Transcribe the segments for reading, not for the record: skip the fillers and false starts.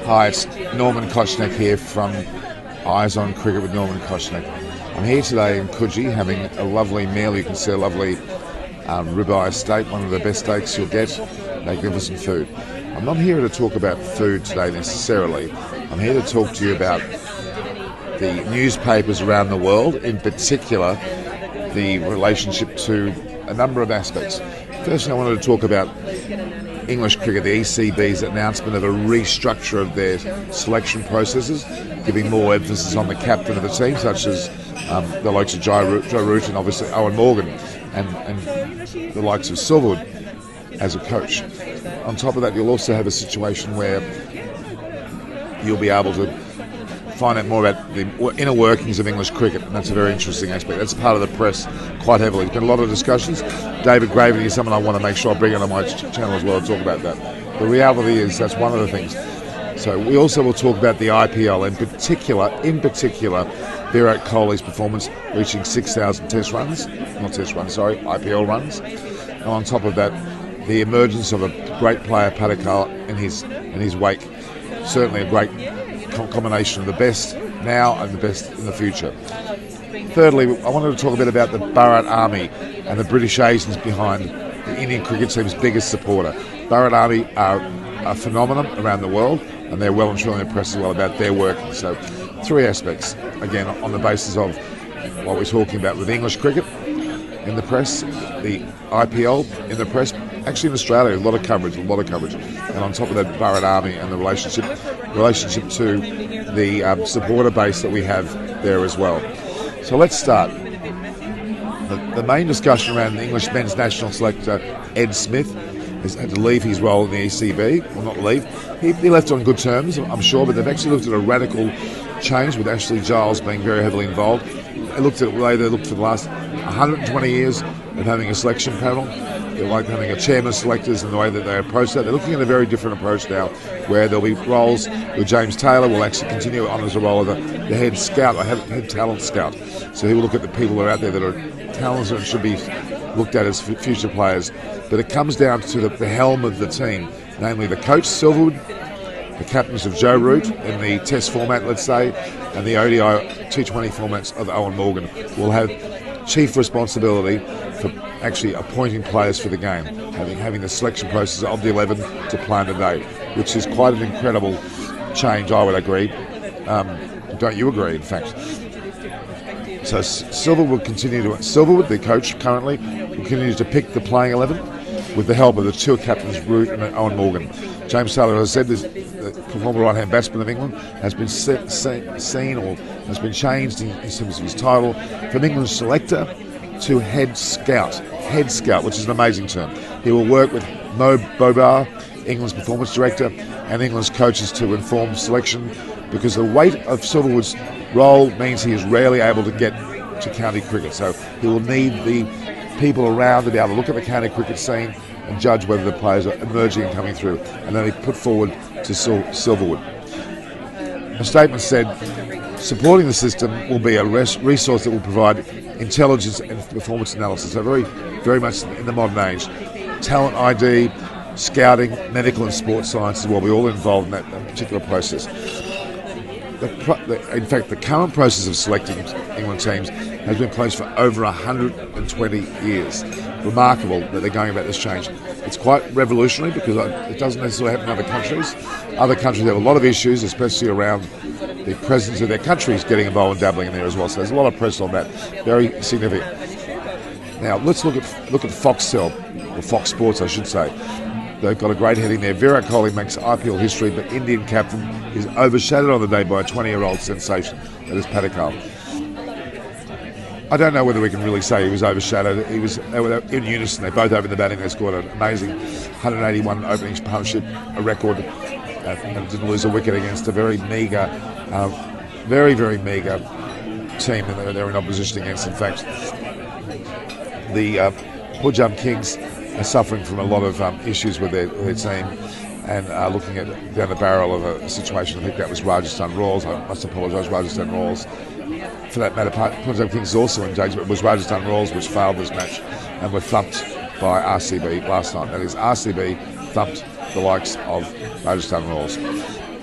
Hi, it's Norman Kochnek here from Eyes on Cricket with Norman Kochnek. I'm here today in Coogee having a lovely meal. You can see a lovely ribeye steak, one of the best steaks you'll get. Magnificent food. I'm not here to talk about food today necessarily. I'm here to talk to you about the newspapers around the world, in particular the relationship to a number of aspects. Firstly, I wanted to talk about English cricket, the ECB's announcement of a restructure of their selection processes, giving more emphasis on the captain of the team, such as the likes of Joe Root and obviously Owen Morgan, and the likes of Silverwood as a coach. On top of that, you'll also have a situation where you'll be able to find out more about the inner workings of English cricket, and that's a very interesting aspect. That's part of the press quite heavily. There's been a lot of discussions. David Graven is someone I want to make sure I bring on my channel as well to talk about that. The reality is that's one of the things. So we also will talk about the IPL, in particular, Virat Kohli's performance, reaching 6,000 IPL runs. And on top of that, the emergence of a great player, Patakal, in his wake. Certainly a great combination of the best now and the best in the future. Thirdly, I wanted to talk a bit about the Bharat Army and the British agents behind the Indian cricket team's biggest supporter. Bharat Army are a phenomenon around the world, and they're well and truly impressed as well about their work. So, three aspects, again, on the basis of what we're talking about with English cricket in the press, the IPL in the press, actually in Australia, a lot of coverage, and on top of that, Bharat Army and the relationship to the supporter base that we have there as well. So let's start. The main discussion around the English men's national selector, Ed Smith, has had to leave his role in the ECB. Well, not leave. He left on good terms, I'm sure, but they've actually looked at a radical change with Ashley Giles being very heavily involved. They looked at the way they looked for the last 120 years of having a selection panel. They're like having a chairman of selectors and the way that they approach that. They're looking at a very different approach now, where there'll be roles where James Taylor will actually continue on as a role of the head scout, or head talent scout. So he will look at the people that are out there that are talented and should be looked at as future players. But it comes down to the helm of the team, namely the coach, Silverwood, the captains of Joe Root in the Test format, let's say, and the ODI T20 formats of Owen Morgan will have chief responsibility for actually appointing players for the game, having the selection process of the 11 to play in the day, which is quite an incredible change, I would agree. Don't you agree, in fact? So Silverwood, the coach currently, will continue to pick the playing 11 with the help of the two captains, Root and Owen Morgan. James Taylor, as I said, the former right-hand batsman of England, has been seen or has been changed in terms of his title from English selector to head scout, which is an amazing term. He will work with Mo Bobar, England's performance director, and England's coaches to inform selection, because the weight of Silverwood's role means he is rarely able to get to county cricket. So he will need the people around to be able to look at the county cricket scene and judge whether the players are emerging and coming through, and then he put forward to Silverwood. A statement said, supporting the system will be a resource that will provide intelligence and performance analysis. So very much in the modern age. Talent ID, scouting, medical and sports sciences will be all involved in that particular process. In fact, the current process of selecting England teams has been in place for over 120 years. Remarkable that they're going about this change. It's quite revolutionary because it doesn't necessarily happen in other countries. Other countries have a lot of issues, especially around the presidents of their countries getting involved and dabbling in there as well. So there's a lot of press on that. Very significant. Now let's look at Foxtel, or Fox Sports, I should say. They've got a great heading there. Virat Kohli makes IPL history, but Indian captain is overshadowed on the day by a 20-year-old sensation. That is Patakal. I don't know whether we can really say he was overshadowed. They were in unison. They both opened the batting. They scored an amazing 181 openings partnership, a record, and didn't lose a wicket against a very meagre, very meagre team that they're in opposition against. In fact, the Punjab Kings are suffering from a lot of issues with their team, and looking down the barrel of a situation. I think that was Rajasthan Royals. I must apologise, Rajasthan Royals. For that matter, Punjab Kings also engaged, but it was Rajasthan Royals which failed this match and were thumped by RCB last night. That is, RCB thumped the likes of Rajasthan Royals.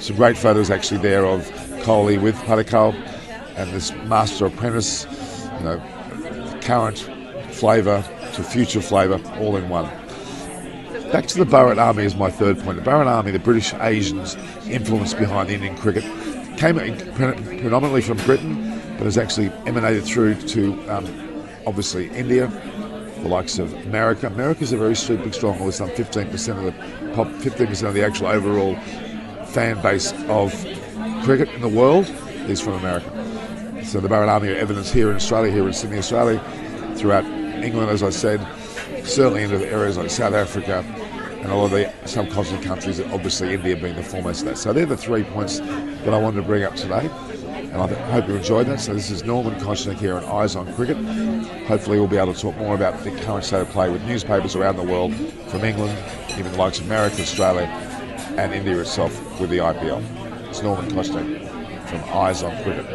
some great photos actually there of Kohli with Patakal and this master apprentice, current flavour to future flavour, all in one. Back to the Bharat Army is my third point. The Bharat Army, the British Asians' influence behind Indian cricket, came predominantly from Britain, but has actually emanated through to obviously India, the likes of America. America's a very big stronghold. It's on 15% of the 15% of the actual overall fan base of cricket in the world is from America. So the Bharat Army are evidence here in Australia, here in Sydney, Australia, throughout England, as I said, certainly into areas like South Africa and all of the subcontinent countries, obviously India being the foremost of that. So they're the 3 points that I wanted to bring up today, and I hope you enjoyed that. So this is Norman Koshnick here on Eyes on Cricket. Hopefully we'll be able to talk more about the current state of play with newspapers around the world, from England, even the likes of America, Australia, and India itself with the IPL. It's Norman Koshnick from Eyes on Cricket.